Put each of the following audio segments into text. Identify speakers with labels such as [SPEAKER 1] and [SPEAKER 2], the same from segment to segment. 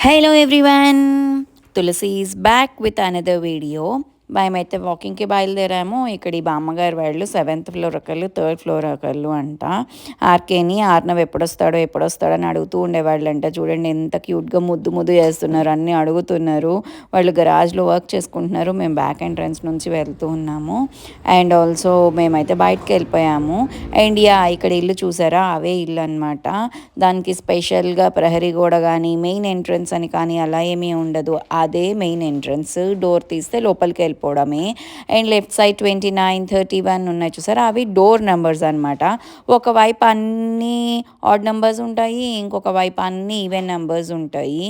[SPEAKER 1] Hello everyone, Tulsi is back with another video. మేమైతే వాకింగ్కి బయలుదేరాము. ఇక్కడ ఈ బామ్మగారు వాళ్ళు 7th ఫ్లోర్ ఒకళ్ళు, 3rd ఫ్లోర్ ఒకళ్ళు అంట. ఆర్కేని ఆర్నవ్ ఎప్పుడొస్తాడో అని అడుగుతూ ఉండేవాళ్ళంట. చూడండి ఎంత క్యూట్గా ముద్దు చేస్తున్నారు, అన్నీ అడుగుతున్నారు. వాళ్ళు గరాజ్లో వర్క్ చేసుకుంటున్నారు, మేము బ్యాక్ ఎంట్రన్స్ నుంచి వెళ్తూ ఉన్నాము. అండ్ ఆల్సో మేమైతే బయటకు వెళ్ళిపోయాము. అండ్ ఇక్కడ ఇల్లు చూసారా, అవే ఇల్లు అనమాట. దానికి స్పెషల్గా ప్రహరీ గోడ కానీ మెయిన్ ఎంట్రన్స్ అని కానీ అలా ఏమీ ఉండదు. అదే మెయిన్ ఎంట్రన్స్. డోర్ తీస్తే లోపలికి వెళ్ళిపోవడమే. అండ్ లెఫ్ట్ సైడ్ 29, 31 ఉన్నాయి చూసారా, అవి డోర్ నెంబర్స్ అనమాట. ఒకవైపు అన్నీ ఆడ్ నెంబర్స్ ఉంటాయి, ఇంకొక వైపు అన్నీ ఈవెన్ నెంబర్స్ ఉంటాయి.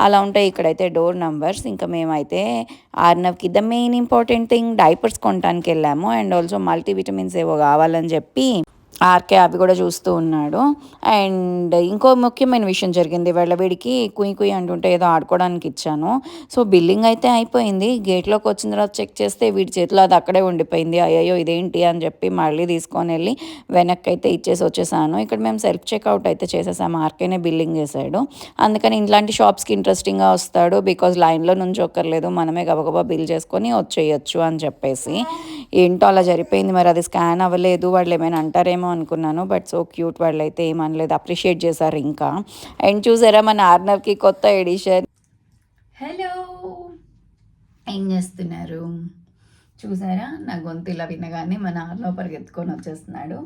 [SPEAKER 1] అలా ఉంటాయి ఇక్కడైతే డోర్ నెంబర్స్. ఇంకా మేమైతే ఆర్నవ్కి the main important thing diapers కొనడానికి వెళ్ళాము. అండ్ ఆల్సో మల్టీవిటమిన్స్ ఏవో కావాలని చెప్పి ఆర్కే అవి కూడా చూస్తూ ఉన్నాడు. అండ్ ఇంకో ముఖ్యమైన విషయం జరిగింది, వాళ్ళ వీడికి కుయ్యి అంటుంటే ఏదో ఆడుకోవడానికి ఇచ్చాను. సో బిల్లింగ్ అయితే అయిపోయింది. గేట్లోకి వచ్చిన తర్వాత చెక్ చేస్తే వీడి చేతిలో అది అక్కడే ఉండిపోయింది. అయ్యో ఇదేంటి అని చెప్పి మళ్ళీ తీసుకొని వెళ్ళి వెనక్కి అయితే ఇచ్చేసి వచ్చేసాను. ఇక్కడ మేము సెల్ఫ్ చెక్అవుట్ అయితే చేసేసాము, ఆర్కేనే బిల్లింగ్ చేశాడు. అందుకని ఇలాంటి షాప్స్కి ఇంట్రెస్టింగ్గా వస్తాడు, బికాజ్ లైన్లో నుంచి ఒక్కర్లేదు, మనమే గబగబా బిల్ చేసుకొని వచ్చేయచ్చు అని చెప్పేసి. ఏంటో అలా జరిపోయింది. మరి అది స్కాన్ అవ్వలేదు, వాళ్ళు ఏమైనా అంటారేమో అనుకున్నాను. బట్ సో క్యూట్, వాళ్ళు అయితే ఏమనలేదు, అప్రిషియేట్ చేశారు. ఇంకా అండ్ చూసారా మన ఆర్నవ్కి కొత్త ఎడిషన్. హలో, ఏం చేస్తున్నారు చూసారా? నా గొంతు ఇలా వినగానే మన ఆర్నవ్ పరిగెత్తుకొని వచ్చేస్తున్నాడు.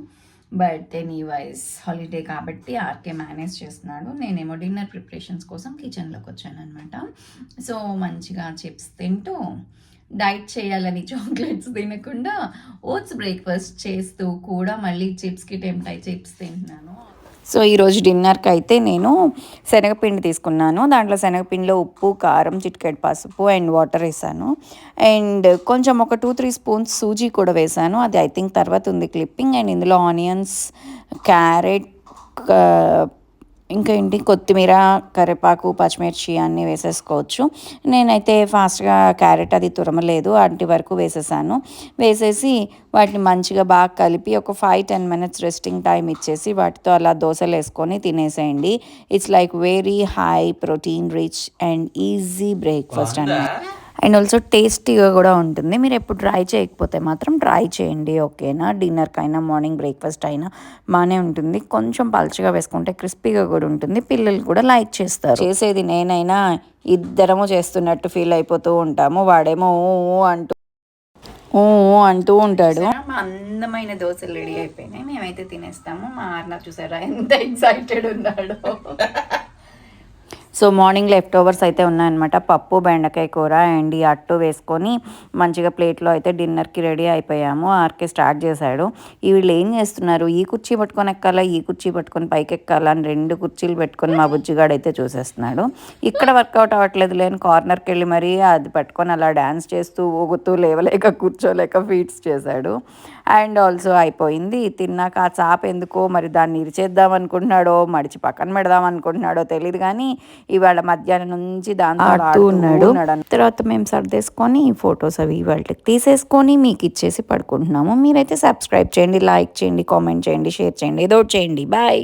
[SPEAKER 1] బట్ ఎనీవైస్ హాలిడే కాబట్టి ఆర్కే మేనేజ్ చేస్తున్నాడు. నేనేమో డిన్నర్ ప్రిపరేషన్స్ కోసం కిచెన్లోకి వచ్చాను అనమాట. సో మంచిగా చిప్స్ తింటూ, డైట్ చేయాలని చాక్లెట్స్ తినకుండా ఓట్స్ బ్రేక్ఫాస్ట్ చేస్తూ కూడా మళ్ళీ చిప్స్కి టెంప్ట్ అయ్యి చిప్స్ తింటున్నాను. సో ఈరోజు డిన్నర్కి అయితే నేను శనగపిండి తీసుకున్నాను. దాంట్లో శనగపిండిలో ఉప్పు, కారం, చిటికెడు పసుపు అండ్ వాటర్ వేసాను. అండ్ కొంచెం ఒక 2-3 స్పూన్స్ సూజీ కూడా వేసాను. అది ఐ థింక్ తర్వాత ఉంది క్లిప్పింగ్. అండ్ ఇందులో ఆనియన్స్, క్యారెట్, ఇంకా ఏంటి కొత్తిమీర, కరివేపాకు, పచ్చిమిర్చి అన్నీ వేసేసుకోవచ్చు. నేనైతే ఫాస్ట్గా క్యారెట్ అది తురమలేదు, అట్టి వరకు వేసేసాను. వేసేసి వాటిని మంచిగా బాగా కలిపి ఒక 5-10 మినిట్స్ రెస్టింగ్ టైం ఇచ్చేసి వాటితో అలా దోశలు వేసుకొని తినేసేయండి. It's like very high protein rich and easy breakfast అన్నమాట. అండ్ ఆల్సో టేస్టీగా కూడా ఉంటుంది. మీరు ఎప్పుడు ట్రై చేయకపోతే మాత్రం ట్రై చేయండి, ఓకేనా? డిన్నర్కి అయినా మార్నింగ్ బ్రేక్ఫాస్ట్ అయినా బాగానే ఉంటుంది. కొంచెం పలుచగా వేసుకుంటే క్రిస్పీగా కూడా ఉంటుంది, పిల్లలు కూడా లైక్ చేస్తారు. చేసేది నేనైనా ఇద్దరము చేస్తున్నట్టు ఫీల్ అయిపోతూ ఉంటాము. వాడేమో అంటూ అంటూ ఉంటాడు. మా అందమైన దోశలు రెడీ అయిపోయినాయి, మేమైతే తినేస్తాము. మా ఆర్నవ్ చూసారా ఎంత ఎక్సైటెడ్ ఉన్నాడు. సో మార్నింగ్ లెఫ్ట్ ఓవర్స్ అయితే ఉన్నాయన్నమాట. పప్పు, బెండకాయ కూర అండ్ ఈ అట్టు వేసుకొని మంచిగా ప్లేట్లో అయితే డిన్నర్కి రెడీ అయిపోయాము. ఆర్కే స్టార్ట్ చేశాడు. వీళ్ళు ఏం చేస్తున్నారు, ఈ కుర్చీ పట్టుకొని ఎక్కాలా, ఈ కుర్చీ పట్టుకొని పైకి ఎక్కాలా అని 2 కుర్చీలు పెట్టుకొని మా బుజ్జిగాడు అయితే చూసేస్తున్నాడు. ఇక్కడ వర్కౌట్ అవ్వట్లేదు లేని కార్నర్కి వెళ్ళి మరీ అది పట్టుకొని అలా డ్యాన్స్ చేస్తూ ఊగుతూ లేవలేక కూర్చోలేక ఫీట్స్ చేశాడు. అండ్ ఆల్సో అయిపోయింది. తిన్నాక ఆ చాప ఎందుకో మరి దాన్ని ఇరిచేద్దాం అనుకుంటున్నాడో మడిచి పక్కన పెడదాం అనుకుంటున్నాడో తెలియదు, కానీ ఇవాళ మధ్యాహ్నం నుంచి దాంతో ఆడుతూ ఉన్నాడు. తర్వాత మేము సర్దేసుకొని ఫొటోస్ అవి వాళ్ళకి తీసేసుకొని మీకు ఇచ్చేసి పడుకుంటున్నాము. మీరైతే సబ్స్క్రైబ్ చేయండి, లైక్ చేయండి, కామెంట్ చేయండి, షేర్ చేయండి, ఏదో చేయండి. బాయ్.